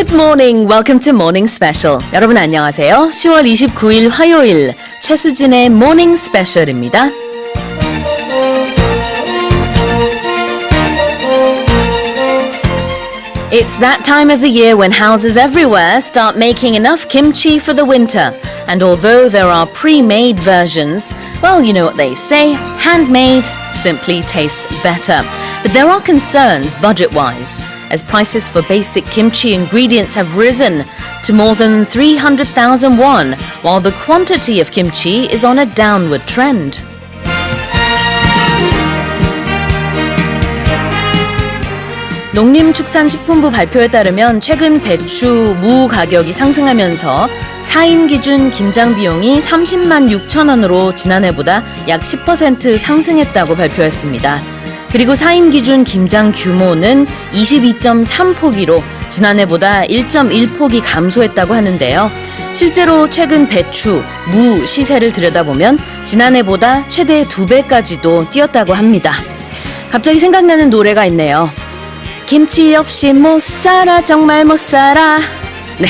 Good morning. Welcome to Morning Special. 여러분 안녕하세요. 10월 29일 화요일 최수진의 Morning Special입니다. It's that time of the year when houses everywhere start making enough kimchi for the winter. And although there are pre-made versions, well, you know what they say, handmade simply tastes better. But there are concerns budget-wise, as prices for basic kimchi ingredients have risen to more than 300,000 won, while the quantity of kimchi is on a downward trend. 농림축산식품부 발표에 따르면 최근 배추, 무 가격이 상승하면서 4인 기준 김장 비용이 30만 6천 원으로 지난해보다 약 10% 상승했다고 발표했습니다. 그리고 4인 기준 김장 규모는 22.3포기로 지난해보다 1.1포기 감소했다고 하는데요. 실제로 최근 배추, 무 시세를 들여다보면 지난해보다 최대 2배까지도 뛰었다고 합니다. 갑자기 생각나는 노래가 있네요. 김치 없이 못 살아 정말 못 살아. 네,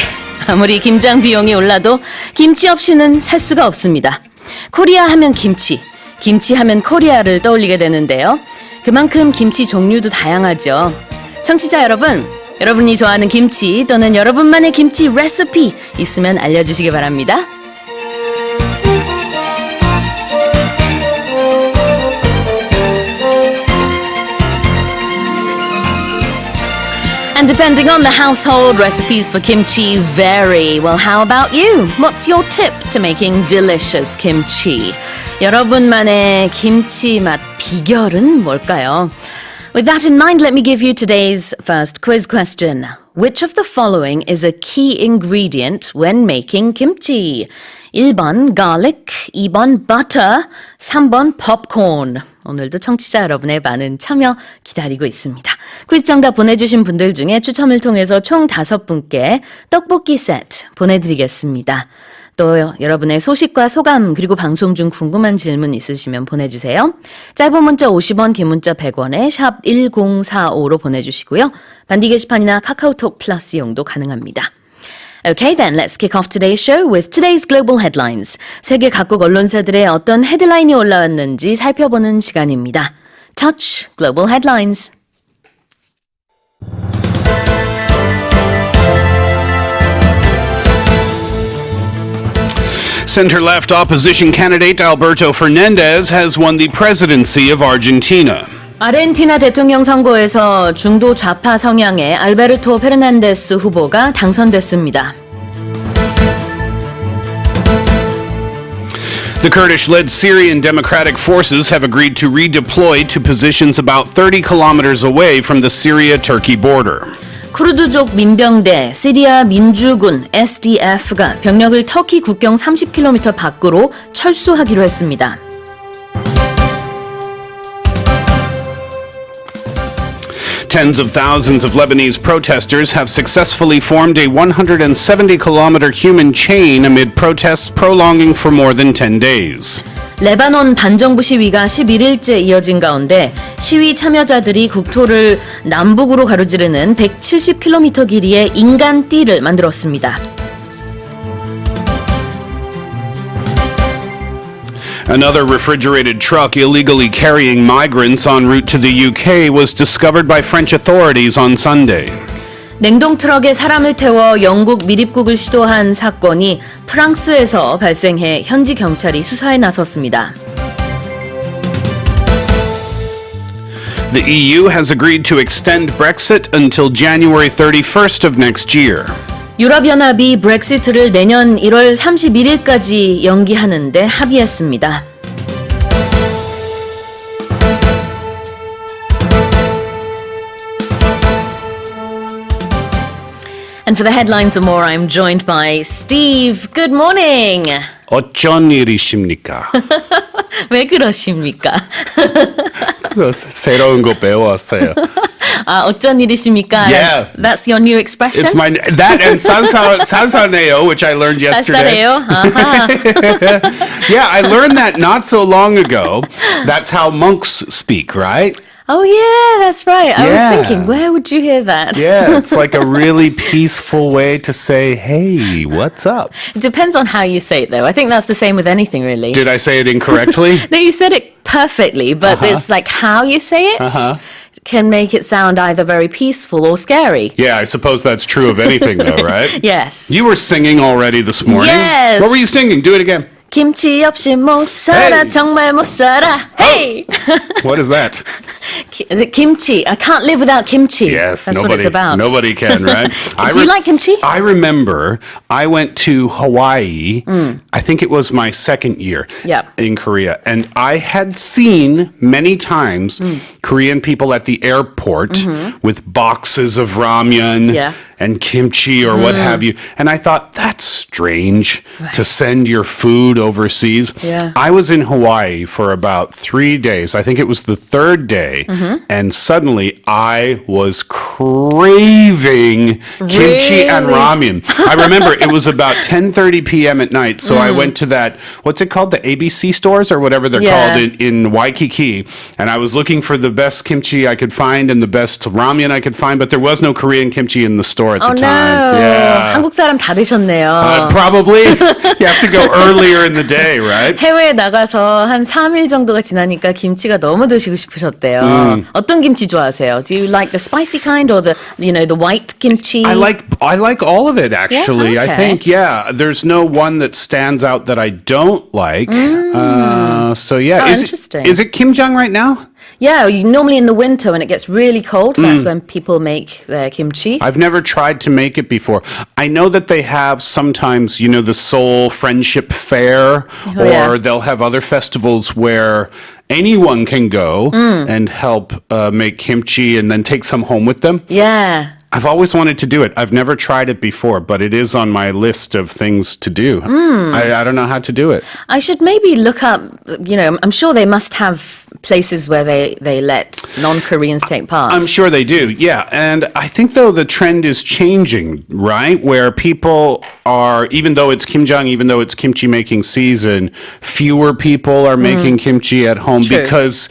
아무리 김장 비용이 올라도 김치 없이는 살 수가 없습니다. 코리아 하면 김치, 김치 하면 코리아를 떠올리게 되는데요. 그만큼 김치 종류도 다양하죠. 청취자 여러분, 여러분이 좋아하는 김치 또는 여러분만의 김치 레시피 있으면 알려주시기 바랍니다. And depending on the household, recipes for kimchi vary. Well, how about you? What's your tip to making delicious kimchi? 여러분만의 김치 맛 비결은 뭘까요? With that in mind, let me give you today's first quiz question. Which of the following is a key ingredient when making kimchi? 1번 garlic, 2번 butter, 3번 popcorn. 오늘도 청취자 여러분의 많은 참여 기다리고 있습니다. 퀴즈 정답 보내주신 분들 중에 추첨을 통해서 총 5분께 떡볶이 세트 보내드리겠습니다. 또 여러분의 소식과 소감 그리고 방송 중 궁금한 질문 있으시면 보내주세요. 짧은 문자 50원, 긴 문자 100원에 샵 1045로 보내주시고요. 반디 게시판이나 카카오톡 플러스 이용도 가능합니다. Okay, then let's kick off today's show with today's global headlines. 세계 각국 언론사들의 어떤 헤드라인이 올라왔는지 살펴보는 시간입니다. Touch Global Headlines. Center-left opposition candidate Alberto Fernandez has won the presidency of Argentina. 아르헨티나 대통령 선거에서 중도 좌파 성향의 알베르토 페르난데스 후보가 당선됐습니다. The Kurdish-led Syrian Democratic Forces have agreed to redeploy to positions about 30 kilometers away from the Syria-Turkey border. 쿠르드족 민병대 시리아 민주군 SDF가 병력을 터키 국경 30km 밖으로 철수하기로 했습니다. Tens of thousands of Lebanese protesters have successfully formed a 170-kilometer human chain amid protests prolonging for more than 10 days. 레바논 반정부 시위가 11일째 이어진 가운데 시위 참여자들이 국토를 남북으로 가로지르는 170km 길이의 인간띠를 만들었습니다. Another refrigerated truck illegally carrying migrants en route to the UK was discovered by French authorities on Sunday. 냉동 트럭에 사람을 태워 영국 밀입국을 시도한 사건이 프랑스에서 발생해 현지 경찰이 수사에 나섰습니다. The EU has agreed to extend Brexit until January 31st of next year. 유럽연합이 브렉시트를 내년 1월 31일까지 연기하는데 합의했습니다. And for the headlines and more, I'm joined by Steve. Good morning. 어쩐 일이십니까? 왜 그러십니까? 새로운 거 배웠어요. 아, 어쩐 일이십니까? Yeah. That's your new expression? It's my that and 산사네요, which I learned yesterday. 쌀쌀해요? Yeah, I learned that not so long ago. That's how monks speak, right? Oh, yeah, that's right. I Yeah. was thinking, where would you hear that? Yeah, it's like a really peaceful way to say, hey, what's up? It depends on how you say it, though. I think that's the same with anything, really. Did I say it incorrectly? No, you said it perfectly, but it's like how you say it can make it sound either very peaceful or scary. Yeah, I suppose that's true of anything, though, right? Yes. You were singing already this morning. Yes. What were you singing? Do it again. 김치 없이 못 살아, Hey. 정말 못 살아. Hey! What is that? The kimchi. I can't live without kimchi. Yes, That's nobody, what it's about. nobody can, right? Do you like kimchi? I remember I went to Hawaii. I think it was my second year Yep. in Korea, and I had seen many times Korean people at the airport with boxes of ramyun Yeah. and kimchi or what have you, and I thought that's strange to send your food overseas. Yeah. I was in Hawaii for about 3 days. I think it was the third day, and suddenly I was craving kimchi and Really? ramen. I remember it was about 10:30 p.m. at night, so I went to that, what's it called, the ABC stores or whatever they're Yeah. called in Waikiki, and I was looking for the best kimchi I could find and the best ramen I could find, but there was no Korean kimchi in the store at Oh, the no. time. Yeah. 한국 사람 다 드셨네요. Probably. You have to go earlier in the day, right? 해외에 나가서 한 3일 정도가 지나니까 김치가 너무 드시고 싶으셨대요. 어떤 김치 좋아하세요? Do you like the spicy kind or the white kimchi? I like all of it actually. Yeah? I Okay. think there's no one that stands out that I don't like. So yeah, Oh, is interesting. Is it kimjang right now? Yeah, normally in the winter when it gets really cold, that's when people make their kimchi. I've never tried to make it before. I know that they have sometimes, the Seoul Friendship Fair, Oh, yeah. or they'll have other festivals where anyone can go and help make kimchi and then take some home with them. Yeah. I've always wanted to do it. I've never tried it before, but it is on my list of things to do. I don't know how to do it. I should maybe look up, I'm sure they must have places where they let non-Koreans take part. I'm sure they do, yeah. And I think, though, the trend is changing, right? Where people are, even though it's kimjang, even though it's kimchi making season, fewer people are making kimchi at home True. because,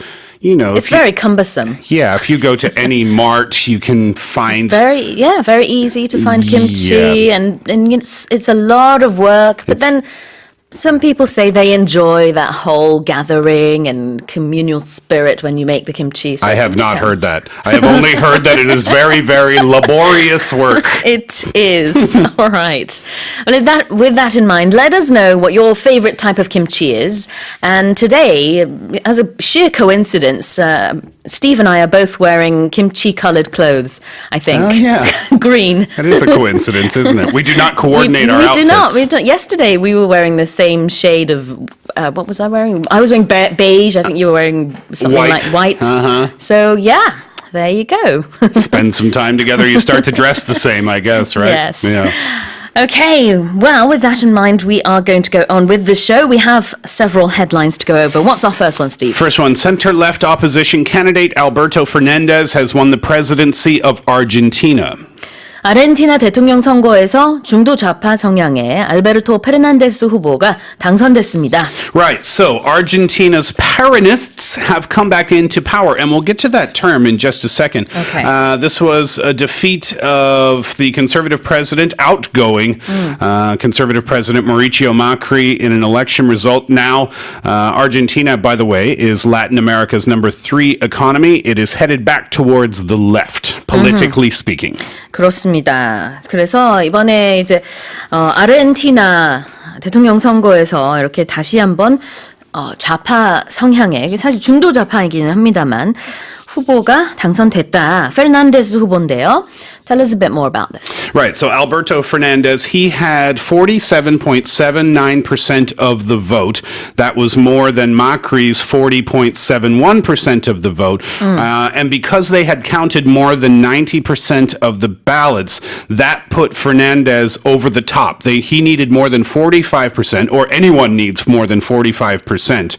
It's very cumbersome. yeah, if you go to any mart, you can find... Very easy to find kimchi, Yeah. and it's a lot of work. But then some people say they enjoy that whole gathering and communal spirit when you make the kimchi. So I have it not heard depends. that. I have only heard that it is very, very laborious work. It is. All right. Well, with that in mind, let us know what your favorite type of kimchi is. And today, as a sheer coincidence, Steve and I are both wearing kimchi-colored clothes, I think. Oh, yeah. Green. That is a coincidence, isn't it? We do not coordinate our outfits. We do not. Yesterday, we were wearing the same shade of, what was I wearing? I was wearing beige. I think you were wearing something White. like white. Uh-huh. So, yeah, there you go. Spend some time together, you start to dress the same, I guess, right? Yes. Yeah. Okay, well, with that in mind, we are going to go on with the show. We have several headlines to go over. What's our first one, Steve? First one, center-left opposition candidate Alberto Fernandez has won the presidency of Argentina. 아르헨티나 대통령 선거에서 중도 좌파 성향의 알베르토 페르난데스 후보가 당선됐습니다. Right, so Argentina's Peronists have come back into power, and we'll get to that term in just a second. Okay. This was a defeat of the conservative president, outgoing conservative president Mauricio Macri in an election result. Now, Argentina, by the way, is Latin America's number 3 economy. It is headed back towards the left, politically speaking. 그렇습니다. 그래서 이번에 이제 아르헨티나 대통령 선거에서 이렇게 다시 한번 좌파 성향의 사실 중도 좌파이기는 합니다만 후보가 당선됐다. 페르난데스 후보인데요. Tell us a bit more about this. Right, so Alberto Fernandez, he had 47.79% of the vote. That was more than Macri's 40.71% of the vote. And because they had counted more than 90% of the ballots, that put Fernandez over the top. He needed more than 45%, or anyone needs more than 45%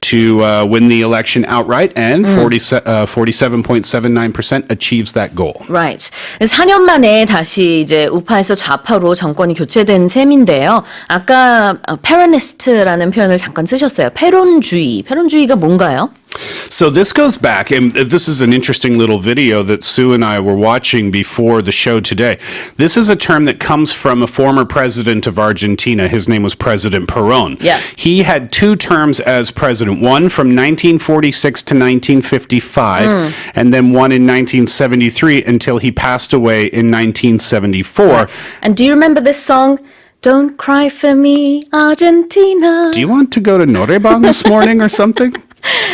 to win the election outright, and 47.79% achieves that goal. Right. 4년 만에 다시 이제 우파에서 좌파로 정권이 교체된 셈인데요. 아까 페로니스트라는 표현을 잠깐 쓰셨어요. 페론주의. 페론주의가 뭔가요? So this goes back, and this is an interesting little video that Sue and I were watching before the show today. This is a term that comes from a former president of Argentina. His name was President Perón. Yeah. He had two terms as president, one from 1946 to 1955, and then one in 1973 until he passed away in 1974. And do you remember this song? Don't cry for me, Argentina. Do you want to go to Norebang this morning or something?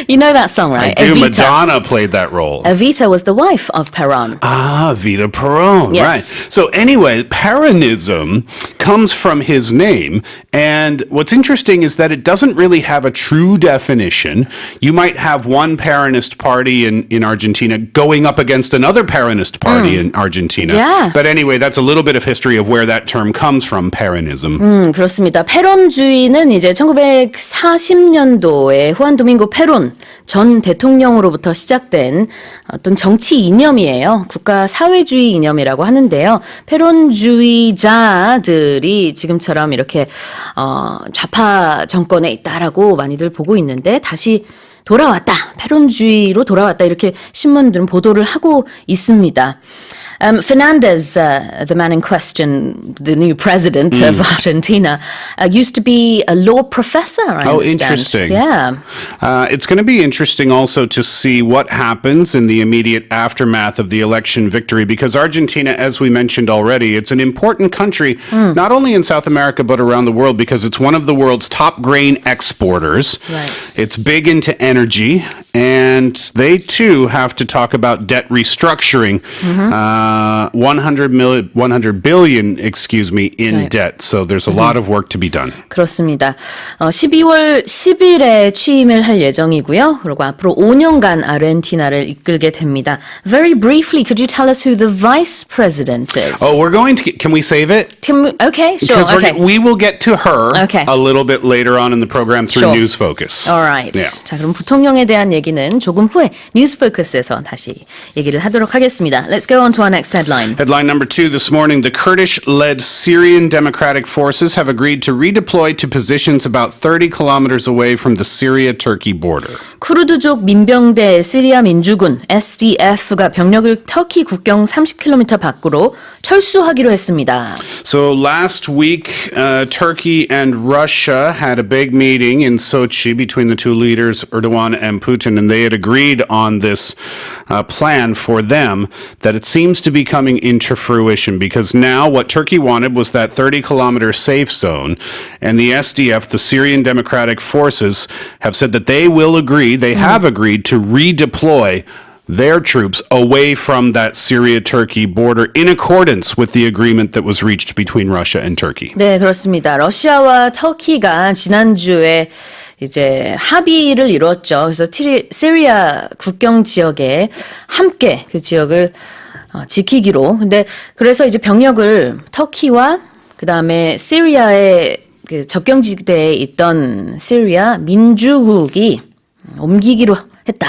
You know that song, right? I do. Evita. Madonna played that role. Evita was the wife of Perón. Ah, Vita Perón, Yes. right. So anyway, Peronism comes from his name, and what's interesting is that it doesn't really have a true definition. You might have one Peronist party in Argentina going up against another Peronist party in Argentina. Yeah. But anyway, that's a little bit of history of where that term comes from, Peronism. 그렇습니다. 페론주의는 이제 1940년도에 후안 도밍고 페론 전 대통령으로부터 시작된 어떤 정치 이념이에요. 국가 사회주의 이념이라고 하는데요. 페론주의자들이 지금처럼 이렇게 좌파 정권에 있다라고 많이들 보고 있는데 다시 돌아왔다. 페론주의로 돌아왔다. 이렇게 신문들은 보도를 하고 있습니다. Fernandez, the man in question, the new president of Argentina, used to be a law professor, I understand. Interesting. Yeah. It's going to be interesting also to see what happens in the immediate aftermath of the election victory, because Argentina, as we mentioned already, it's an important country, not only in South America, but around the world, because it's one of the world's top grain exporters. Right. It's big into energy, and they too have to talk about debt restructuring. 100 billion, in right. debt. So there's a lot of work to be done. 그렇습니다. 12월 10일에 취임을 할 예정이고요. 그리고 앞으로 5년간 아르헨티나를 이끌게 됩니다. Very briefly, could you tell us who the vice president is? Oh, we're going to can we save it? Okay, sure. Because Okay. we will get to her Okay. a little bit later on in the program through Sure. News Focus. All right. Yeah. 자, 그럼 부통령에 대한 얘기는 조금 후에 뉴스 포커스에서 다시 얘기를 하도록 하겠습니다. Let's go on to our next headline. Headline number 2 this morning, the Kurdish-led Syrian Democratic Forces have agreed to redeploy to positions about 30 kilometers away from the Syria-Turkey border. 쿠르드족 민병대 시리아 민주군 SDF가 병력을 터키 국경 30km 밖으로 철수하기로 했습니다. So last week, Turkey and Russia had a big meeting in Sochi between the two leaders, Erdogan and Putin, and they had agreed on this plan for them that it seems to be coming into fruition, because now what Turkey wanted was that 30-kilometer safe zone, and the SDF, the Syrian Democratic Forces, have said that they will agree, they have agreed to redeploy their troops away from that Syria-Turkey border in accordance with the agreement that was reached between Russia and Turkey. 네, 그렇습니다. 러시아와 터키가 지난주에 이제 합의를 이뤘죠. 그래서 시리아 국경 지역에 함께 그 지역을 지키기로. 근데 그래서 이제 병력을 터키와 그다음에 시리아의 그 접경지대에 있던 시리아 민주국이 옮기기로 했다.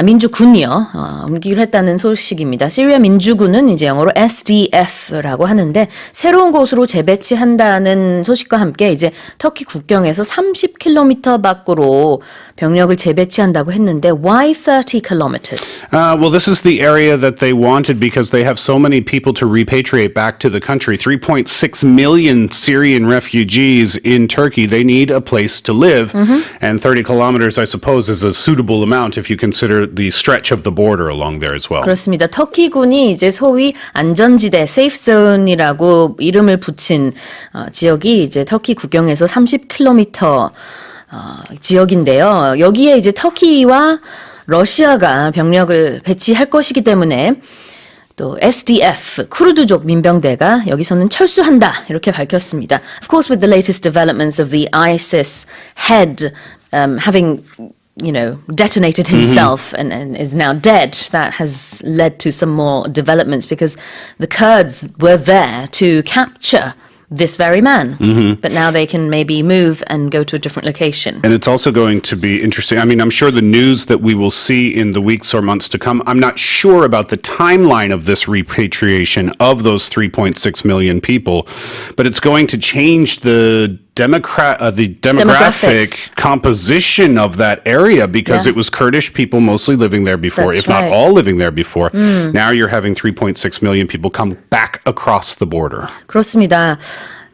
민주군이요. 옮기기로 했다는 소식입니다. 시리아 민주군은 이제 영어로 SDF라고 하는데 새로운 곳으로 재배치한다는 소식과 함께 이제 터키 국경에서 30km 밖으로 병력을 재배치한다고 했는데 why 30 kilometers? Well, this is the area that they wanted because they have so many people to repatriate back to the country. 3.6 million Syrian refugees in Turkey. They need a place to live. And 30 kilometers, I suppose, is a suitable amount if you consider the stretch of the border along there as well. 그렇습니다. 터키군이 이제 소위 안전지대, safe zone이라고 이름을 붙인 지역이 이제 터키 국경에서 30km 지역인데요. 여기에 이제 터키와 러시아가 병력을 배치할 것이기 때문에 또 SDF, 쿠르드족 민병대가 여기서는 철수한다 이렇게 밝혔습니다. Of course, with the latest developments of the ISIS head having detonated himself and is now dead, that has led to some more developments because the Kurds were there to capture this very man. But now they can maybe move and go to a different location. And it's also going to be interesting. I mean, I'm sure the news that we will see in the weeks or months to come, I'm not sure about the timeline of this repatriation of those 3.6 million people, but it's going to change the demographic Demographics. composition of that area because it was Kurdish people mostly living there before, That's if not right. all living there before. Now you're having 3.6 million people come back across the border. 그렇습니다.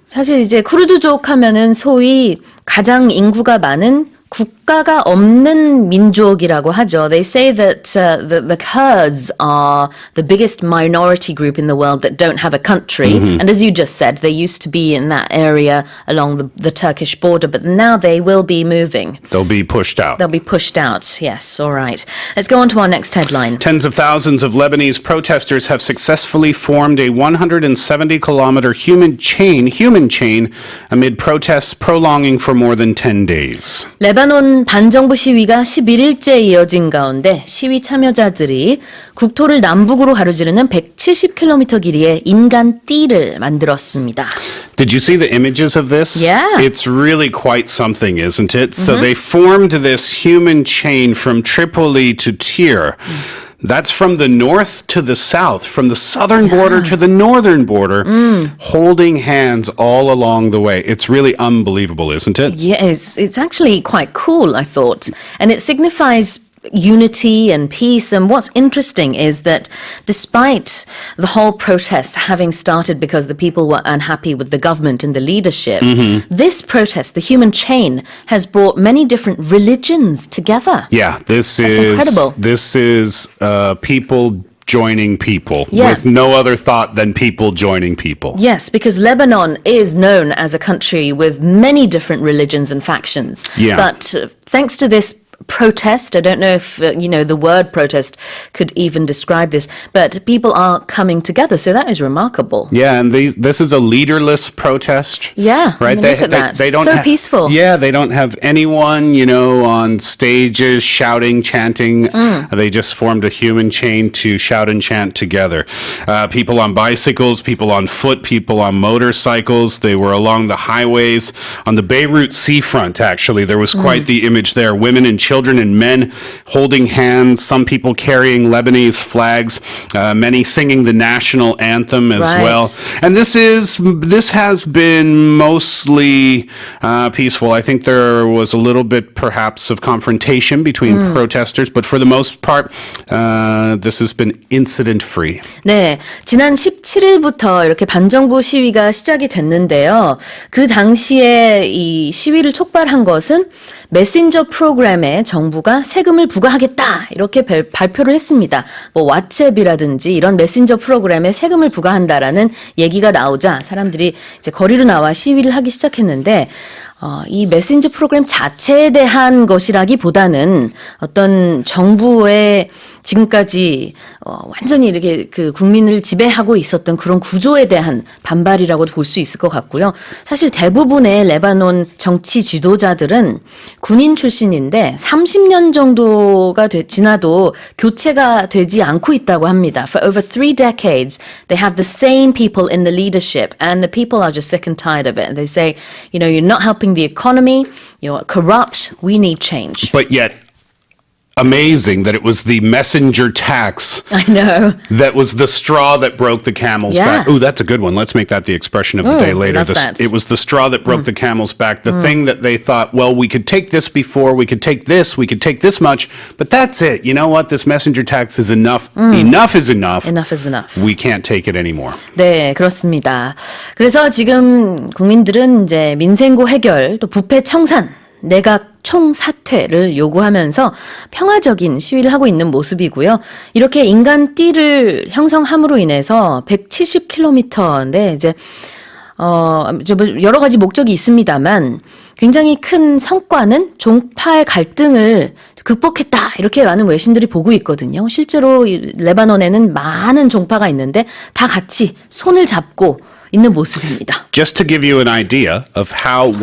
사실 이제 쿠르드족 하면은 소위 가장 인구가 많은 국가가 없는 민족이라고 하죠. They say that the Kurds are the biggest minority group in the world that don't have a country. And as you just said, they used to be in that area along the Turkish border, but now they will be moving. They'll be pushed out. They'll be pushed out. Yes, all right. Let's go on to our next headline. Tens of thousands of Lebanese protesters have successfully formed a 170-kilometer human chain amid protests prolonging for more than 10 days. 레바논 반정부 시위가 11일째 이어진 가운데 시위 참여자들이 국토를 남북으로 가로지르는 170km 길이의 인간 띠를 만들었습니다. Did you see the images of this? Yeah. It's really quite something, isn't it? So they formed this human chain from Tripoli to Tyre. That's from the north to the south, from the southern border to the northern border, holding hands all along the way. It's really unbelievable, isn't it? Yes, it's actually quite cool, I thought. And it signifies unity and peace. And what's interesting is that despite the whole protest having started because the people were unhappy with the government and the leadership, this protest, the human chain, has brought many different religions together. Yeah, this That's is incredible. This is people joining people Yeah. with no other thought than people joining people. Yes, because Lebanon is known as a country with many different religions and factions. Yeah. But thanks to this protest, I don't know if, the word protest could even describe this, but people are coming together, so that is remarkable. Yeah, and this is a leaderless protest. Yeah, right. I mean, look at that. They don't So ha- peaceful. Yeah, they don't have anyone, on stages shouting, chanting. They just formed a human chain to shout and chant together. People on bicycles, people on foot, people on motorcycles. They were along the highways on the Beirut seafront. Actually, there was quite the image there. Women and children and men holding hands. Some people carrying Lebanese flags. Many singing the national anthem as Right. well. And this has been mostly peaceful. I think there was a little bit perhaps of confrontation between protesters, but for the most part, this has been incident free. 네, 지난 17일부터 이렇게 반정부 시위가 시작이 됐는데요. 그 당시에 이 시위를 촉발한 것은 메신저 프로그램에 정부가 세금을 부과하겠다 이렇게 발표를 했습니다. 뭐 왓츠앱이라든지 이런 메신저 프로그램에 세금을 부과한다라는 얘기가 나오자 사람들이 이제 거리로 나와 시위를 하기 시작했는데 이 메신저 프로그램 자체에 대한 것이라기보다는 어떤 정부의 지금까지 완전히 이렇게 그 국민을 지배하고 있었던 그런 구조에 대한 반발이라고도 볼 수 있을 것 같고요. 사실 대부분의 레바논 정치 지도자들은 군인 출신인데 30년 정도가 지나도 교체가 되지 않고 있다고 합니다. For over 3 decades, they have the same people in the leadership and the people are just sick and tired of it. They say, you're not helping the economy, you're corrupt, we need change. But yet, amazing that it was the messenger tax I know. that was the straw that broke the camel's Yeah. back. Ooh, that's a good one. Let's make that the expression of the day later. love that. It was the straw that broke the camel's back. The thing that they thought, well, we could take this before, we could take this much, but that's it. You know what? This messenger tax is enough. Enough is enough. Enough is enough. We can't take it anymore. 네, 그렇습니다. 그래서 지금 국민들은 이제 민생고 해결, 또 부패 청산, 내각 총사퇴를 요구하면서 평화적인 시위를 하고 있는 모습이고요. 이렇게 인간 띠를 형성함으로 인해서 170km인데 이제 여러 가지 목적이 있습니다만 굉장히 큰 성과는 종파의 갈등을 극복했다. 이렇게 많은 외신들이 보고 있거든요. 실제로 레바논에는 많은 종파가 있는데 다 같이 손을 잡고 있는 모습입니다. Just to give you an idea of how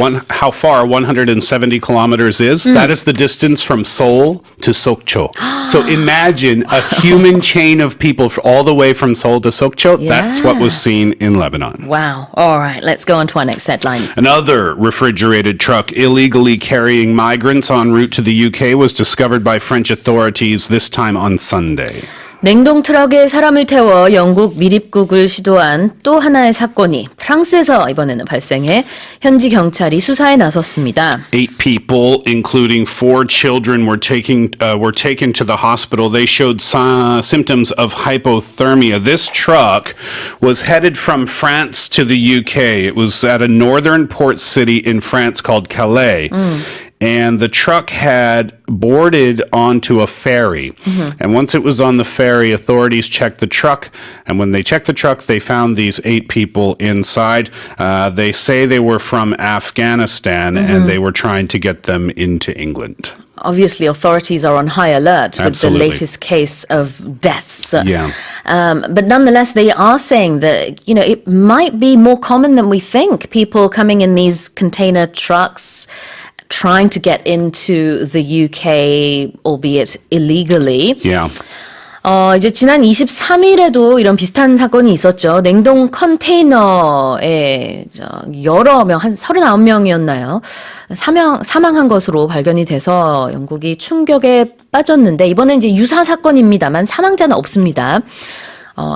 far 170 kilometers is, that is the distance from Seoul to Sokcho. So imagine a human chain of people all the way from Seoul to Sokcho. Yeah. That's what was seen in Lebanon. Wow. All right, let's go on to our next headline. Another refrigerated truck illegally carrying migrants en route to the UK was discovered by French authorities this time on Sunday. 냉동 트럭에 사람을 태워 영국 미립국을 시도한 또 하나의 사건이 프랑스에서 이번에는 발생해 현지 경찰이 수사에 나섰습니다. 8 people, including 4 children, were taken to the hospital. They showed symptoms of hypothermia. This truck was headed from France to the UK. It was at a northern port city in France called Calais. And the truck had boarded onto a ferry. And once it was on the ferry, authorities checked the truck. And when they checked the truck, they found these 8 people inside. They say they were from Afghanistan and they were trying to get them into England. Obviously, authorities are on high alert with Absolutely. the latest case of deaths. Yeah. But nonetheless, they are saying that, it might be more common than we think. People coming in these container trucks trying to get into the UK, albeit illegally. Yeah. 이제 지난 23일에도 이런 비슷한 사건이 있었죠. 냉동 컨테이너에 여러 명, 한 39명이었나요? 사망한 것으로 발견이 돼서 영국이 충격에 빠졌는데 이번엔 이제 유사 사건입니다만 사망자는 없습니다.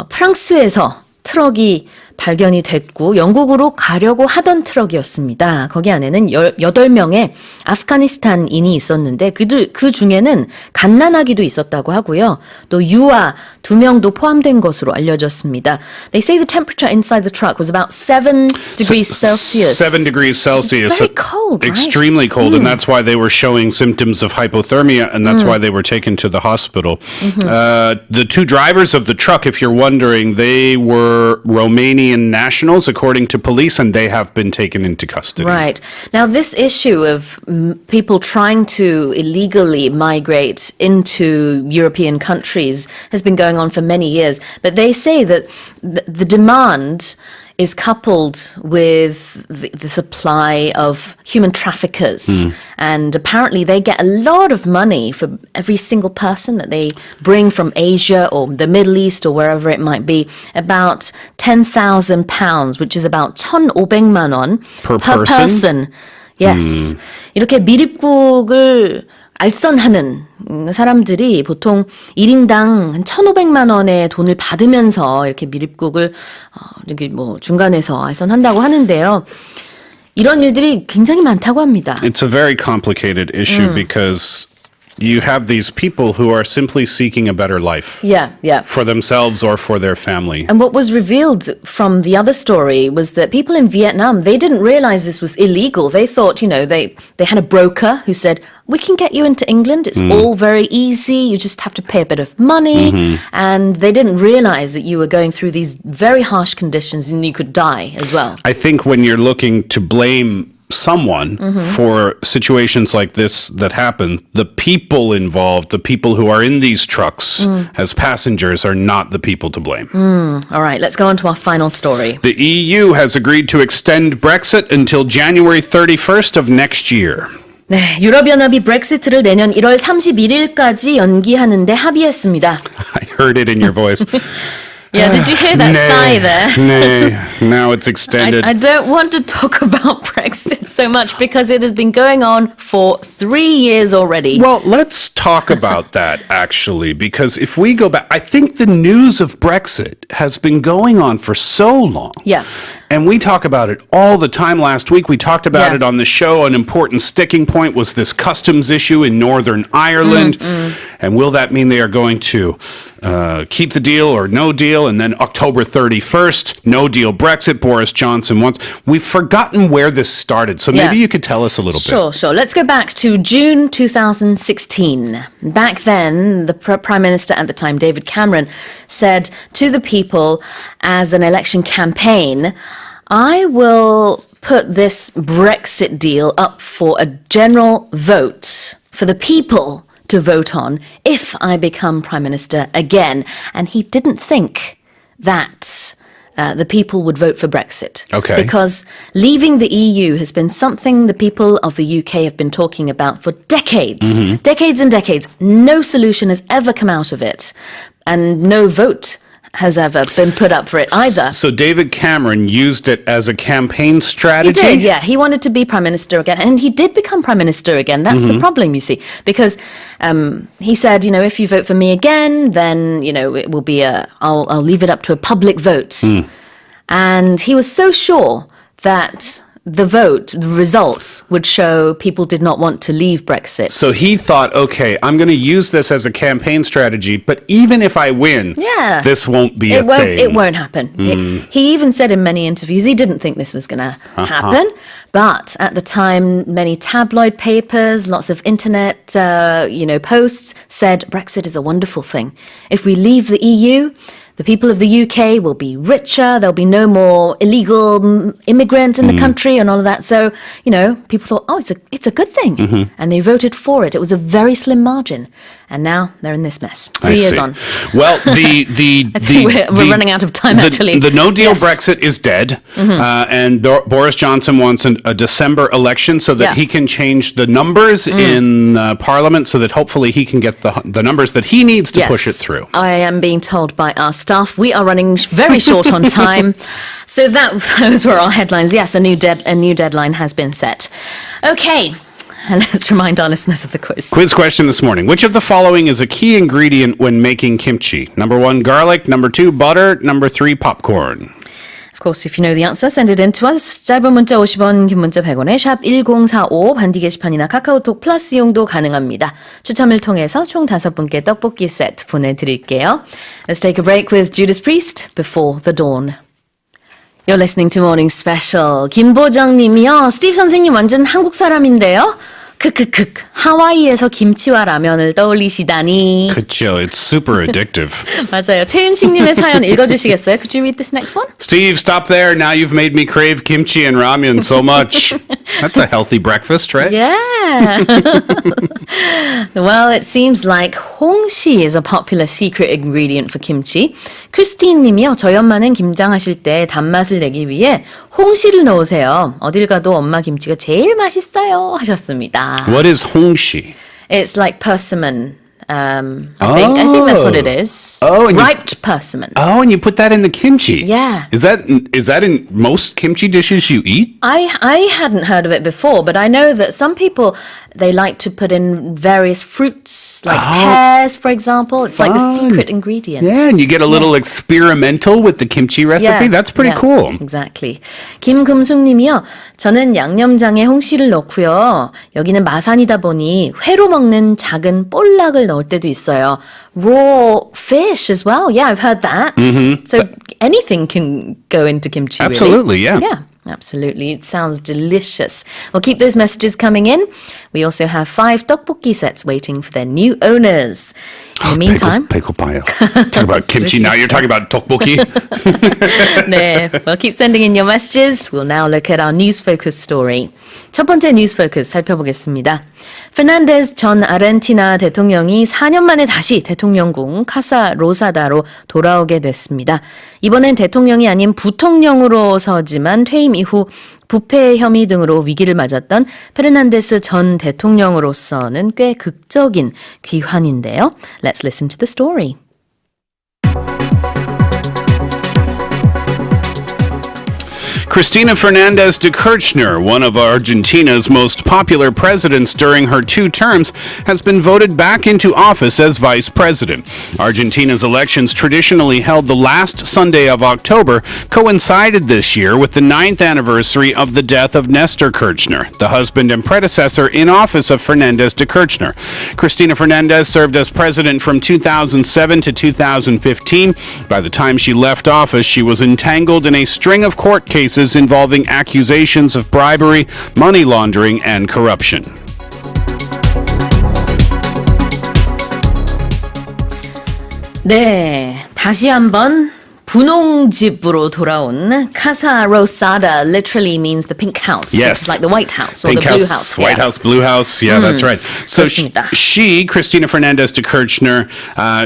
프랑스에서 트럭이 발견이 됐고 영국으로 가려고 하던 트럭이었습니다. 거기 안에는 8명의 아프가니스탄인이 있었는데 그 중에는 갓난아기도 있었다고 하고요. 또 유아 2명도 포함된 것으로 알려졌습니다. They say the temperature inside the truck was about 7 degrees Celsius. 7 degrees Celsius. Very cold, right? Extremely cold, and that's why they were showing symptoms of hypothermia, and that's why they were taken to the hospital. The 2 drivers of the truck, if you're wondering, they were Romanian nationals, according to police, and they have been taken into custody. Right. Now, this issue of people trying to illegally migrate into European countries has been going on for many years. But they say that the demand is coupled with the supply of human traffickers. And apparently they get a lot of money for every single person that they bring from Asia or the Middle East or wherever it might be. About £10,000, which is about 1,500만 원 Per person? Yes. 이렇게 미립국을 알선하는 사람들이 보통 1인당 한 1,500만 원의 돈을 받으면서 이렇게 미립국을 이렇게 중간에서 알선한다고 하는데요. 이런 일들이 굉장히 많다고 합니다. It's a very complicated issue because you have these people who are simply seeking a better life. Yeah. For themselves or for their family. And what was revealed from the other story was that people in Vietnam, they didn't realize this was illegal. They thought, they had a broker who said, we can get you into England. It's all very easy. You just have to pay a bit of money. And they didn't realize that you were going through these very harsh conditions and you could die as well. I think when you're looking to blame someone for situations like this that happen, the people involved, the people who are in these trucks as passengers are not the people to blame. All right, let's go on to our final story. The EU has agreed to extend Brexit until January 31st of next year. 네, 유럽연합이 브렉시트를 내년 1월 31일까지 연기하는데 합의했습니다. I heard it in your voice. Yeah, did you hear that sigh there? Now it's extended. I don't want to talk about Brexit so much because it has been going on for 3 years already. Well, let's talk about that, actually, because if we go back, I think the news of Brexit has been going on for so long. Yeah. And we talk about it all the time. Last week, we talked about Yeah. it on the show. An important sticking point was this customs issue in Northern Ireland. And will that mean they are going to keep the deal or no deal? And then October 31st, no deal Brexit, Boris Johnson wants. We've forgotten where this started. So maybe Yeah. you could tell us a little bit. Sure. Let's go back to June 2016. Back then, the Prime Minister at the time, David Cameron, said to the people as an election campaign, I will put this Brexit deal up for a general vote for the people to vote on if I become Prime Minister again. And he didn't think that the people would vote for Brexit. Okay. Because leaving the EU has been something the people of the UK have been talking about for decades. Decades and decades. No solution has ever come out of it. And no vote has ever been put up for it either. So David Cameron used it as a campaign strategy? He did, yeah. He wanted to be Prime Minister again. And he did become Prime Minister again. That's the problem, you see. Because he said, if you vote for me again, then, it will be I'll leave it up to a public vote. And he was so sure that the results would show people did not want to leave Brexit. So he thought, okay, I'm going to use this as a campaign strategy, but even if I win, this won't be a thing. It won't happen. He even said in many interviews he didn't think this was going to happen. But at the time, many tabloid papers, lots of internet, posts said Brexit is a wonderful thing. If we leave the EU, the people of the UK will be richer. There'll be no more illegal immigrants in the country and all of that. So, people thought, it's a good thing. And they voted for it. It was a very slim margin. And now they're in this mess. 3 years on. Well, we're running out of time, actually. The no-deal Brexit is dead. And Boris Johnson wants a December election so that he can change the numbers in Parliament so that hopefully he can get the numbers that he needs to push it through. I am being told by our staff we are running very short on time. So those were our headlines. Yes, a new deadline has been set. Okay. And let's remind our listeners of the quiz. Quiz question this morning. Which of the following is a key ingredient when making kimchi? Number 1, garlic. Number 2, butter. Number 3, popcorn. Of course, if you know the answer, send it in to us. 짧은 문자 50원, 긴 문자 100원에 샵 1045 반디 게시판이나 카카오톡 플러스 이용도 가능합니다. 추첨을 통해서 총 5분께 떡볶이 세트 보내드릴게요. Let's take a break with Judas Priest, Before the Dawn. You're listening to Morning Special. 김보정 님이요. 스티브 선생님 완전 한국 사람인데요. 크크크. 하와이에서 김치와 라면을 떠올리시다니. 그쵸. It's super addictive. 맞아요. 최윤식 님의 사연 읽어주시겠어요? Could you read this next one? Steve, stop there. Now you've made me crave kimchi and ramen so much. That's a healthy breakfast, right? Yeah. Well, it seems like 홍시 is a popular secret ingredient for kimchi. 크리스틴 님이요. 저희 엄마는 김장하실 때 단맛을 내기 위해 홍시를 넣으세요. 어딜 가도 엄마 김치가 제일 맛있어요 하셨습니다. What is 홍시? It's like persimmon. I think that's what it is. Ripe persimmon. Oh, and you put that in the kimchi. Yeah. Is that in most kimchi dishes you eat? I hadn't heard of it before, but I know that some people, they like to put in various fruits, like pears, for example. It's like the secret ingredient. Yeah, and you get a little experimental with the kimchi recipe. That's pretty cool. Exactly. 김금숙 님이요. 저는 양념장에 홍시를 넣고요. 여기는 마산이다 보니 회로 먹는 작은 볼락을 넣을 때도 있어요. Raw fish as well. Yeah, I've heard that. So anything can go into kimchi, Absolutely, really. yeah. Yeah. Absolutely. It sounds delicious. We'll keep those messages coming in. We also have 5 tteokbokki sets waiting for their new owners. In the meantime... 배고파요. Talk about kimchi. Now you're talking about tteokbokki. 네. Well, keep sending in your messages. We'll now look at our news focus story. 첫 번째 뉴스 포커스 살펴보겠습니다. 페르난데스 전 아르헨티나 대통령이 4년 만에 다시 대통령궁 카사 로사다로 돌아오게 됐습니다. 이번엔 대통령이 아닌 부통령으로서지만 퇴임 이후 부패 혐의 등으로 위기를 맞았던 페르난데스 전 대통령으로서는 꽤 극적인 귀환인데요. Let's listen to the story. Cristina Fernández de Kirchner, one of Argentina's most popular presidents during her 2 terms, has been voted back into office as vice president. Argentina's elections, traditionally held the last Sunday of October, coincided this year with the 9th anniversary of the death of Néstor Kirchner, the husband and predecessor in office of Fernández de Kirchner. Cristina Fernández served as president from 2007 to 2015. By the time she left office, she was entangled in a string of court cases involving accusations of bribery, money laundering, and corruption. 네, 다시 한번 분홍집으로 돌아온 Casa Rosada literally means the pink house. Yes. It's like the White House or Pink the Blue House. White House, Blue House. Yeah, that's right. So 그렇습니다. she, Christina Fernandez de Kirchner,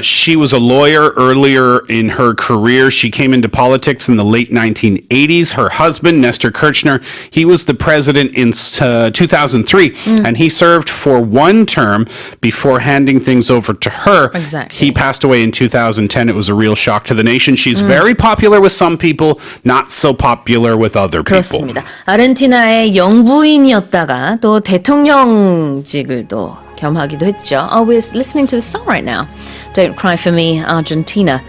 she was a lawyer earlier in her career. She came into politics in the late 1980s. Her husband, Nestor Kirchner, he was the president in 2003, and he served for one term before handing things over to her. Exactly. He passed away in 2010. It was a real shock to the nation. She's very popular with some people, not so popular with other people. 그렇습니다. 아르헨티나의 영부인이었다가 또 대통령직을 또 겸하기도 했죠. Oh, we're listening to the song right now. Don't Cry for Me, Argentina.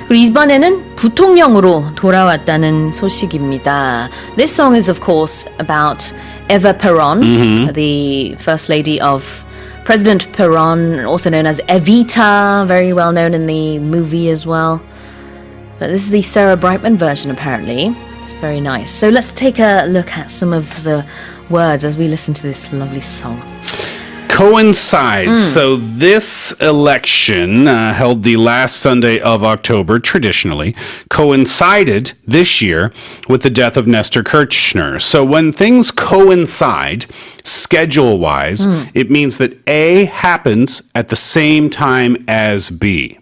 그리고 이번에는 부통령으로 돌아왔다는 소식입니다. This song is, of course, about Eva Perón, the first lady of President Perón, also known as Evita, very well known in the movie as well. But this is the Sarah Brightman version, apparently. It's very nice. So let's take a look at some of the words as we listen to this lovely song. Coincides. So this election, held the last Sunday of October, traditionally, coincided this year with the death of Nestor Kirchner. So when things coincide, schedule-wise, it means that A happens at the same time as B.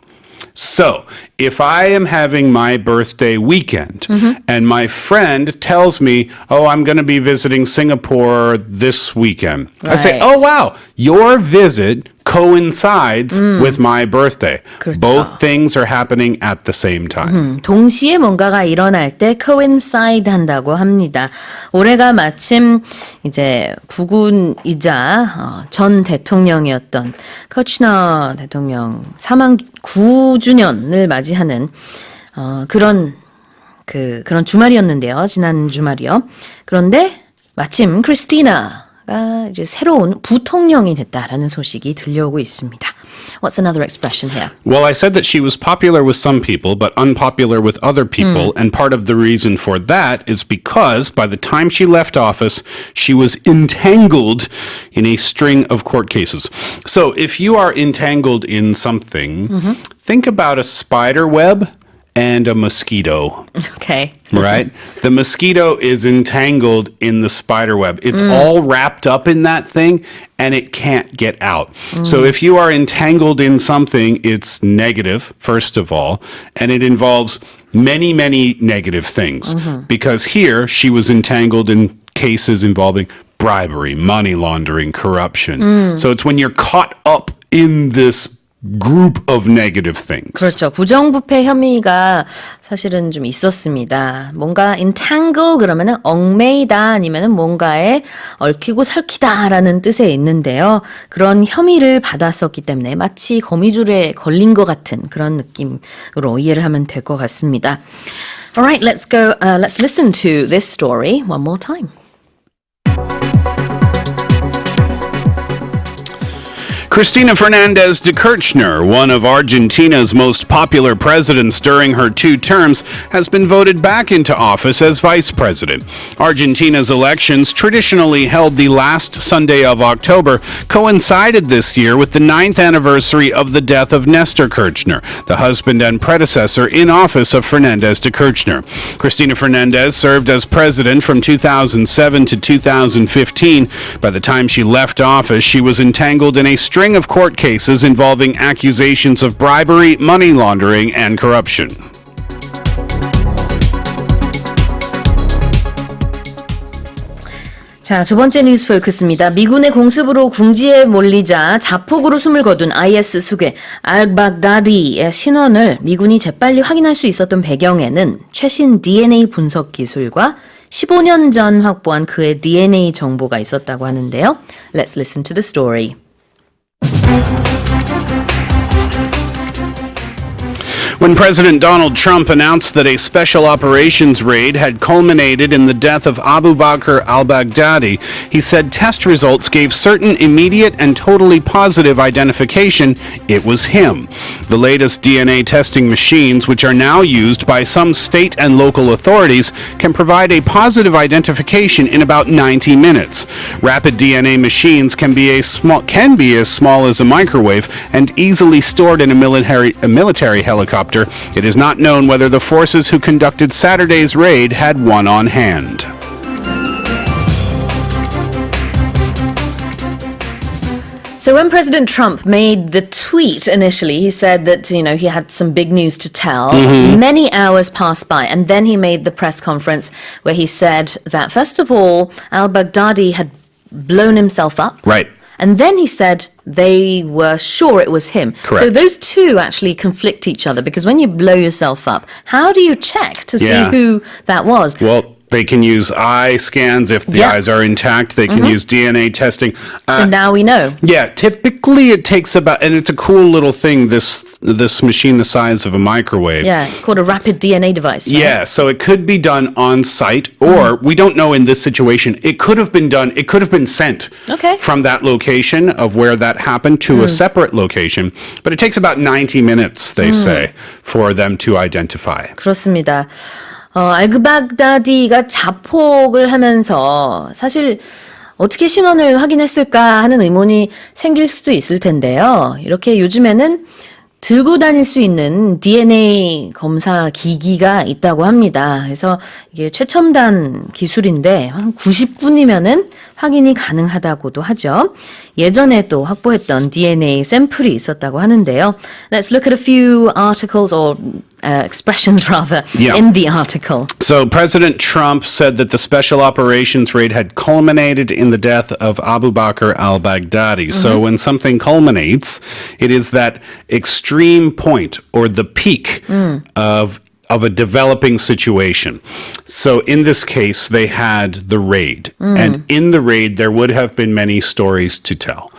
So, if I am having my birthday weekend and my friend tells me, oh, I'm going to be visiting Singapore this weekend, I say, Right. oh, wow, your visit coincides with my birthday. 그렇죠. Both things are happening at the same time. 동시에 뭔가가 일어날 때 coincide 한다고 합니다. 올해가 마침 이제 부군이자 전 대통령이었던 커치너 대통령 사망 9주년을 맞이하는 그런 주말이었는데요. 지난 주말이요. 그런데 마침 크리스티나가 이제 새로운 부통령이 됐다라는 소식이 들려오고 있습니다. What's another expression here? Well, I said that she was popular with some people, but unpopular with other people. And part of the reason for that is because by the time she left office, she was entangled in a string of court cases. So if you are entangled in something, think about a spider web and a mosquito. Okay. Right? The mosquito is entangled in the spider web. It's all wrapped up in that thing and it can't get out. So if you are entangled in something, it's negative, first of all, and it involves many, many negative things. Because here she was entangled in cases involving bribery, money laundering, corruption. So it's when you're caught up in this group of negative things. 그렇죠. 부정부패 혐의가 사실은 좀 있었습니다. 뭔가 entangle 그러면은 얽매이다 아니면은 뭔가에 얽히고 설키다라는 뜻에 있는데요. 그런 혐의를 받았었기 때문에 마치 거미줄에 걸린 것 같은 그런 느낌으로 이해를 하면 될 것 같습니다. Alright, let's listen to this story one more time. Cristina Fernandez de Kirchner, one of Argentina's most popular presidents during her 2 terms, has been voted back into office as vice president. Argentina's elections, traditionally held the last Sunday of October, coincided this year with the 9th anniversary of the death of Nestor Kirchner, the husband and predecessor in office of Fernandez de Kirchner. Cristina Fernandez served as president from 2007 to 2015. By the time she left office, she was entangled in a string of court cases involving accusations of bribery, money laundering, and corruption. 자, 두 번째 뉴스 포커스입니다. 미군의 공습으로 궁지에 몰리자 자폭으로 숨을 거둔 IS 수괴 알바그다디의 신원을 미군이 재빨리 확인할 수 있었던 배경에는 최신 DNA 분석 기술과 15년 전 확보한 그의 DNA 정보가 있었다고 하는데요. Let's listen to the story. When President Donald Trump announced that a special operations raid had culminated in the death of Abu Bakr al-Baghdadi, he said test results gave certain immediate and totally positive identification it was him. The latest DNA testing machines, which are now used by some state and local authorities, can provide a positive identification in about 90 minutes. Rapid DNA machines can be as small as a microwave and easily stored in a military helicopter helicopter. It is not known whether the forces who conducted Saturday's raid had one on hand. So when President Trump made the tweet initially, he said that, he had some big news to tell. Many hours passed by, and then he made the press conference where he said that, first of all, al-Baghdadi had blown himself up. Right. And then he said they were sure it was him. Correct. So those two actually conflict each other, because when you blow yourself up, how do you check to see who that was? Well, they can use eye scans if the eyes are intact. They can use DNA testing. So now we know. Yeah, typically it takes about, and it's a cool little thing, this machine the size of a microwave. Yeah, it's called a rapid DNA device, right? Yeah, so it could be done on site, or we don't know in this situation. It could have been sent from that location of where that happened to a separate location. But it takes about 90 minutes, they say, for them to identify. 그렇습니다. 알바그다디가 자폭을 하면서 사실 어떻게 신원을 확인했을까 하는 의문이 생길 수도 있을 텐데요. 이렇게 요즘에는 들고 다닐 수 있는 DNA 검사 기기가 있다고 합니다. 그래서 이게 최첨단 기술인데 한 90분이면은 확인이 가능하다고도 하죠. 예전에 또 확보했던 DNA 샘플이 있었다고 하는데요. Let's look at a few articles or expressions rather in the article. So President Trump said that the special operations raid had culminated in the death of Abu Bakr al-Baghdadi. So when something culminates, it is that extreme point or the peak of a developing situation. So in this case, they had the raid. And in the raid, there would have been many stories to tell.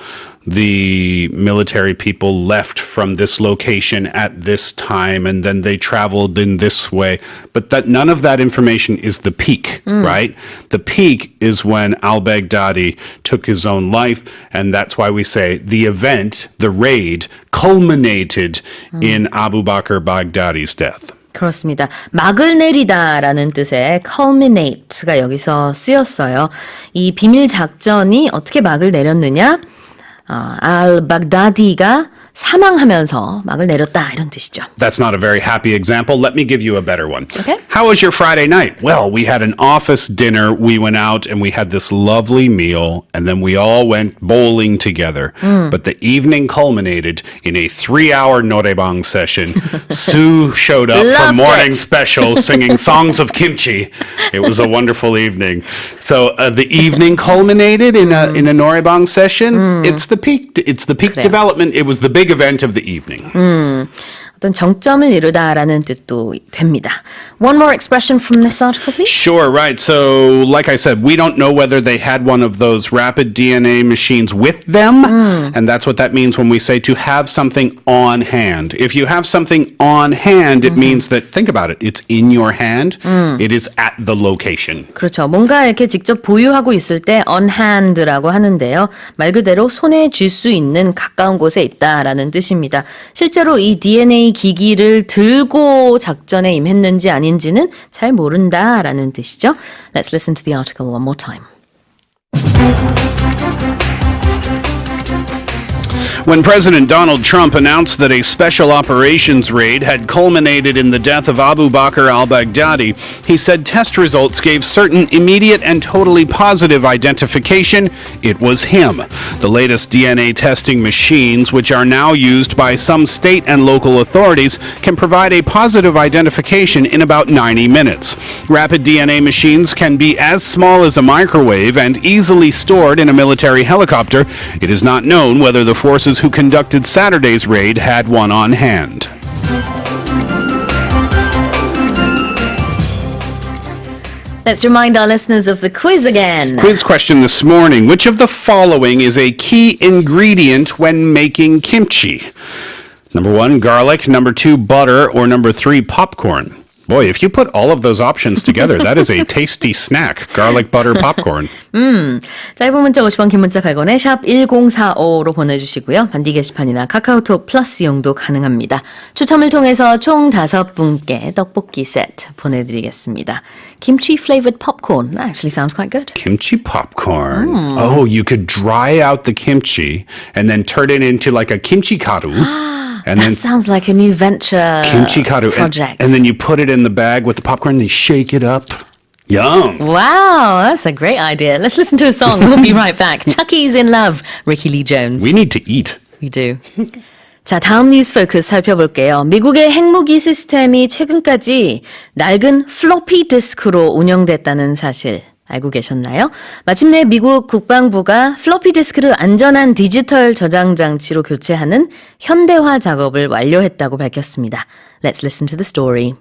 The military people left from this location at this time, and then they traveled in this way. But that none of that information is the peak, right? The peak is when al-Baghdadi took his own life, and that's why we say the event, the raid, culminated in Abu Bakr Baghdadi's death. 그렇습니다. 막을 내리다라는 뜻의 culminate가 여기서 쓰였어요. 이 비밀 작전이 어떻게 막을 내렸느냐? al-Baghdadi가 사망하면서 막을 내렸다 이런 뜻이죠. That's not a very happy example. Let me give you a better one. Okay. How was your Friday night? Well, we had an office dinner. We went out and we had this lovely meal, and then we all went bowling together. But the evening culminated in a 3-hour noraebang session. Sue showed up for Morning Special singing songs of kimchi. It was a wonderful evening. So the evening culminated in a noraebang session. It's the peak. It's the peak development. It was the big event of the evening. 어떤 정점을 이루다라는 뜻도 됩니다. One more expression from this article, please. Sure, right. So, like I said, we don't know whether they had one of those rapid DNA machines with them, and that's what that means when we say to have something on hand. If you have something on hand, it means that, think about it, it's in your hand, it is at the location. 그렇죠. 뭔가 이렇게 직접 보유하고 있을 때 on hand라고 하는데요. 말 그대로 손에 쥘 수 있는 가까운 곳에 있다라는 뜻입니다. 실제로 이 DNA 기기를 들고 작전에 임했는지 아닌지는 잘 모른다라는 뜻이죠. Let's listen to the article one more time. When President Donald Trump announced that a special operations raid had culminated in the death of Abu Bakr al-Baghdadi, he said test results gave certain immediate and totally positive identification. It was him. The latest DNA testing machines, which are now used by some state and local authorities, can provide a positive identification in about 90 minutes. Rapid DNA machines can be as small as a microwave and easily stored in a military helicopter. It is not known whether the forces who conducted Saturday's raid had one on hand. Let's remind our listeners of the quiz again. Quiz question this morning. Which of the following is a key ingredient when making kimchi? Number 1, garlic. Number 2, butter. Or number 3, popcorn. Boy, if you put all of those options together, that is a tasty snack. Garlic, butter, popcorn. 짧은 문자 50원, 긴 문자 100원에 샵 1045로 보내주시고요. 반디 게시판이나 카카오톡 플러스 이용도 가능합니다. 추첨을 통해서 총 5분께 떡볶이 세트 보내드리겠습니다. Kimchi flavored popcorn. That actually sounds quite good. Kimchi popcorn. Oh, you could dry out the kimchi and then turn it into like a kimchi karu. And That sounds like a new venture kimchi karu. project. And then you put it in the bag with the popcorn and you shake it up. Yum. Wow, that's a great idea. Let's listen to a song. We'll be right back. Chucky's in Love, Ricky Lee Jones. We need to eat. We do. 자, 다음 뉴스 포커스 살펴볼게요. 미국의 핵무기 시스템이 최근까지 낡은 플로피 디스크로 운영됐다는 사실 알고 계셨나요? 마침내 미국 국방부가 플로피 디스크를 안전한 디지털 저장 장치로 교체하는 현대화 작업을 완료했다고 밝혔습니다. Let's listen to the story.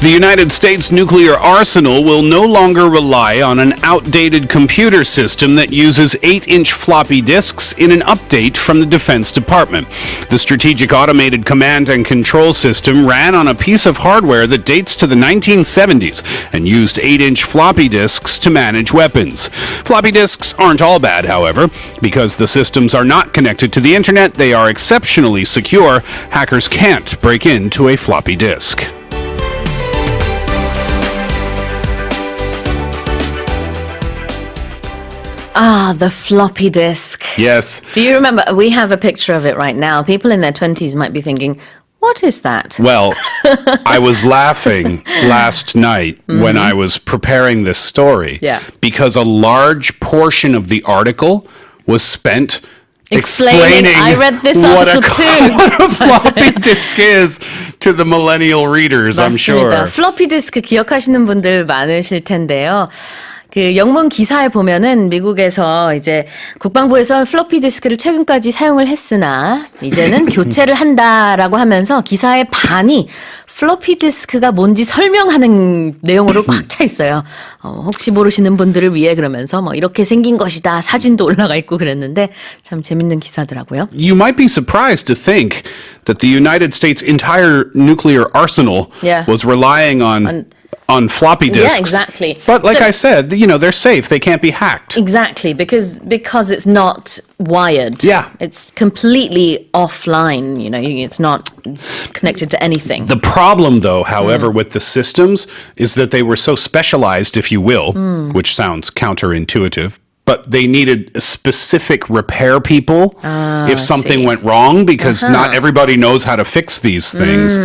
The United States nuclear arsenal will no longer rely on an outdated computer system that uses 8-inch floppy disks in an update from the Defense Department. The Strategic Automated Command and Control System ran on a piece of hardware that dates to the 1970s and used 8-inch floppy disks to manage weapons. Floppy disks aren't all bad, however. Because the systems are not connected to the internet, they are exceptionally secure. Hackers can't break into a floppy disk. Ah, the floppy disk. Yes. Do you remember? We have a picture of it right now. People in their 20s might be thinking, what is that? Well, I was laughing last night when I was preparing this story. Yeah. Because a large portion of the article was spent explaining I read this what article too. what a floppy disk is to the millennial readers, I'm sure. 맞습니다. 플로피 디스크 기억하시는 분들 많으실 텐데요. 그 영문 기사에 보면은 미국에서 이제 국방부에서 플로피 디스크를 최근까지 사용을 했으나 이제는 교체를 한다라고 하면서 기사의 반이 플로피 디스크가 뭔지 설명하는 내용으로 꽉 차 있어요. 혹시 모르시는 분들을 위해 그러면서 뭐 이렇게 생긴 것이다. 사진도 올라가 있고 그랬는데 참 재밌는 기사더라고요. You might be surprised to think that the United States' entire nuclear arsenal was relying on floppy disks. Yeah, exactly. But like I said, you know, they're safe. They can't be hacked. Exactly, because it's not wired. Yeah. It's completely offline, you know, it's not connected to anything. The problem, though, however, with the systems is that they were so specialized, if you will, which sounds counterintuitive, but they needed specific repair people if something went wrong, because not everybody knows how to fix these things.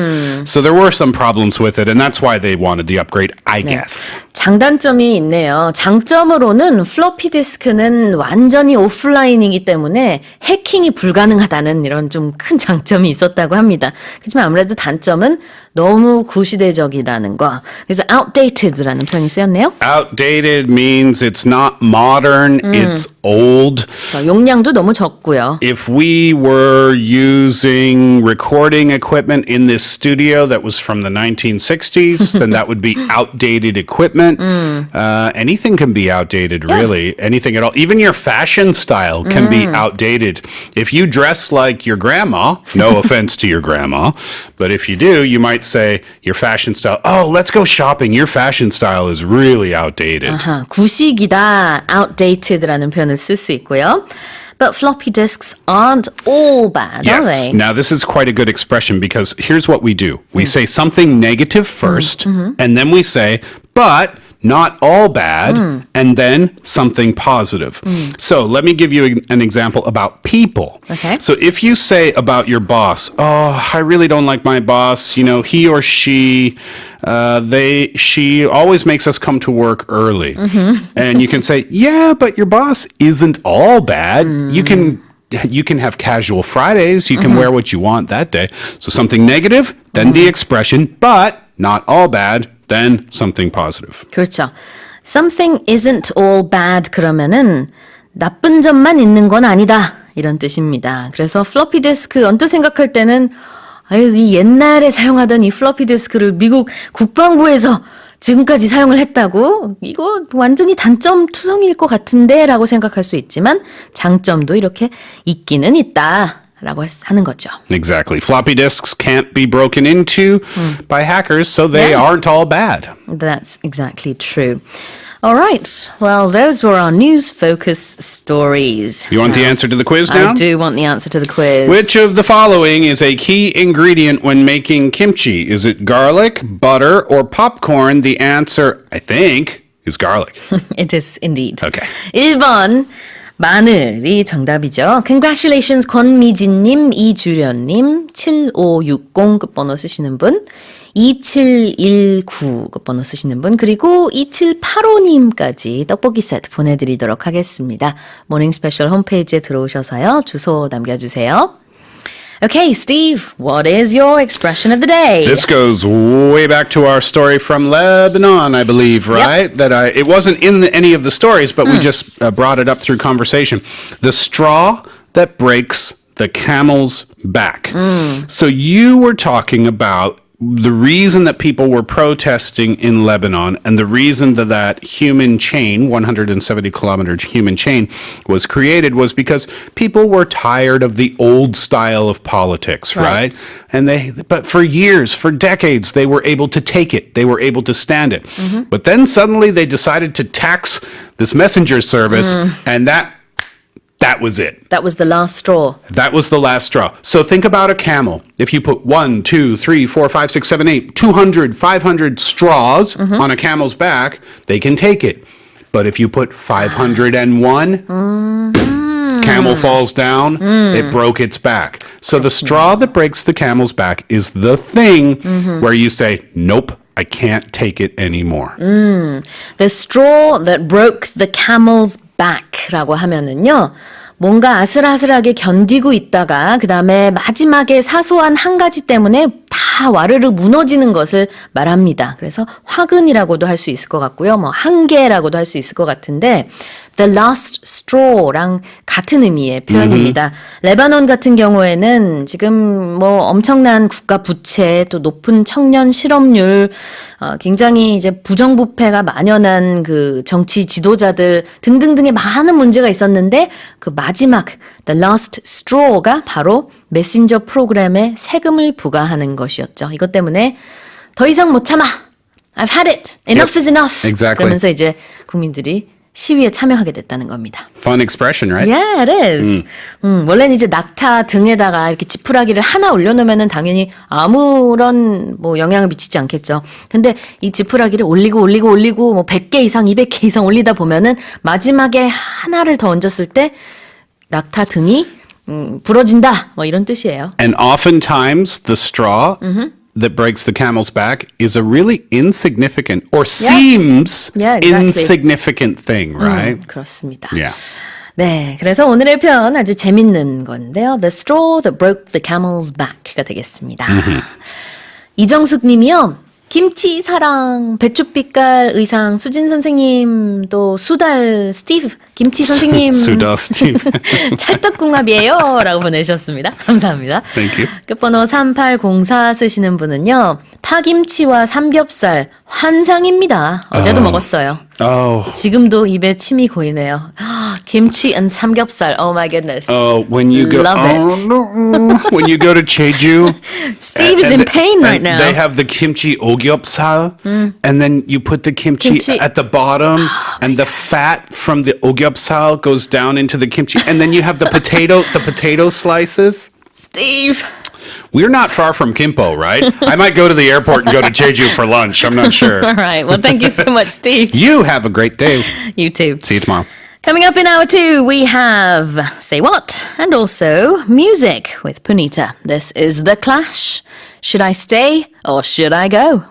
So there were some problems with it, and that's why they wanted the upgrade, I guess. 장단점이 있네요. 장점으로는 플로피 디스크는 완전히 오프라인이기 때문에 해킹이 불가능하다는 이런 좀 큰 장점이 있었다고 합니다. 하지만 아무래도 단점은 너무 구시대적이라는 거. 그래서 outdated라는 표현이 쓰였네요. Outdated means it's not modern, it's old. 그렇죠. 용량도 너무 적고요. If we were using recording equipment in this studio that was from the 1960s, then that would be outdated equipment. Anything can be outdated, really. Anything at all. Even your fashion style can be outdated. If you dress like your grandma, no offense to your grandma, but if you do, you might say your fashion style, oh, let's go shopping. Your fashion style is really outdated. 구식이다, outdated라는 표현을 쓸 수 있고요. But floppy disks aren't all bad, are they? Yes. Now, this is quite a good expression because here's what we do. We say something negative first, and then we say, but not all bad, and then something positive. So let me give you an example about people. Okay. So if you say about your boss, oh, I really don't like my boss, you know, he or she, she always makes us come to work early. And you can say, yeah, but your boss isn't all bad. You can have casual Fridays. You can wear what you want that day. So something negative, then the expression, but not all bad, then something positive. 그렇죠. Something isn't all bad 그러면은 나쁜 점만 있는 건 아니다. 이런 뜻입니다. 그래서 플로피 디스크 언뜻 생각할 때는 아유, 이 옛날에 사용하던 이 플로피 디스크를 미국 국방부에서 지금까지 사용을 했다고? 이거 완전히 단점 투성이일 것 같은데 라고 생각할 수 있지만 장점도 이렇게 있기는 있다. 라고 하는 거죠. Exactly. Floppy disks can't be broken into by hackers, so they aren't all bad. That's exactly true. All right. Well, those were our news focus stories. You want the answer to the quiz now? I do want the answer to the quiz. Which of the following is a key ingredient when making kimchi? Is it garlic, butter, or popcorn? The answer, I think, is garlic. It is indeed. Okay. 1번 마늘이 정답이죠. Congratulations 권미진님, 이주련님, 7560 끝번호 쓰시는 분, 2719 끝번호 쓰시는 분, 그리고 2785님까지 떡볶이 세트 보내드리도록 하겠습니다. 모닝 스페셜 홈페이지에 들어오셔서요. 주소 남겨주세요. Okay, Steve, what is your expression of the day? This goes way back to our story from Lebanon, I believe, right? Yep. It wasn't in any of the stories, but we just brought it up through conversation. The straw that breaks the camel's back. So you were talking about the reason that people were protesting in Lebanon and the reason that human chain, 170 kilometers human chain, was created was because people were tired of the old style of politics, right? And but for years, for decades, they were able to take it. They were able to stand it. But then suddenly they decided to tax this messenger service, and that was it. That was the last straw. That was the last straw. So think about a camel. If you put 1, 2, 3, 4, 5, 6, 7, 8, 200, 500 straws on a camel's back, they can take it. But if you put 501, camel falls down, it broke its back. So the straw that breaks the camel's back is the thing where you say, nope, I can't take it anymore. The straw that broke the camel's back라고 하면은요. 뭔가 아슬아슬하게 견디고 있다가 그 다음에 마지막에 사소한 한 가지 때문에 다 와르르 무너지는 것을 말합니다. 그래서 화근이라고도 할 수 있을 것 같고요. 뭐 한계라고도 할 수 있을 것 같은데 The last straw랑 같은 의미의 표현입니다. 레바논 같은 경우에는 지금 뭐 엄청난 국가 부채 또 높은 청년 실업률 굉장히 이제 부정부패가 만연한 그 정치 지도자들 등등등의 많은 문제가 있었는데 그 마지막 The last straw가 바로 메신저 프로그램에 세금을 부과하는 것이었죠. 이것 때문에 더 이상 못 참아. I've had it. Enough is enough. Exactly. 그러면서 이제 국민들이 시위에 참여하게 됐다는 겁니다. Fun expression, right? Yeah, it is. 원래는 이제 낙타 등에다가 이렇게 지푸라기를 하나 올려놓으면은 당연히 아무런 뭐 영향을 미치지 않겠죠. 근데 이 지푸라기를 올리고 뭐 100개 이상, 200개 이상 올리다 보면은 마지막에 하나를 더 얹었을 때 낙타 등이 부러진다. 뭐 이런 뜻이에요. And oftentimes the straw that breaks the camel's back is a really insignificant or seems insignificant thing, right? 그렇습니다. Yeah. 네, 그래서 오늘의 표현 아주 재밌는 건데요. The straw that broke the camel's back가 되겠습니다. 이정숙 님이요. 김치 사랑, 배추빛깔 의상 수진 선생님, 또 수달 스티브 김치 선생님. 수달 스티브. 찰떡궁합이에요 라고 보내주셨습니다. 감사합니다. Thank you. 끝번호 3804 쓰시는 분은요. 파김치와 삼겹살 환상입니다. 어제도 먹었어요. 지금도 입에 침이 고이네요. 김치 and 삼겹살. Oh my goodness. When you go, Love it. when you go to Jeju, Steve is in pain right now. They have the kimchi ogyopsal, and then you put the kimchi at the bottom, and the fat from the ogyopsal goes down into the kimchi, and then you have the potato slices. Steve. We're not far from Kimpo, right? I might go to the airport and go to Jeju for lunch. I'm not sure. All right. Well, thank you so much, Steve. You have a great day. You too. See you tomorrow. Coming up in hour 2, we have Say What and also music with Punita. This is The Clash. Should I stay or should I go?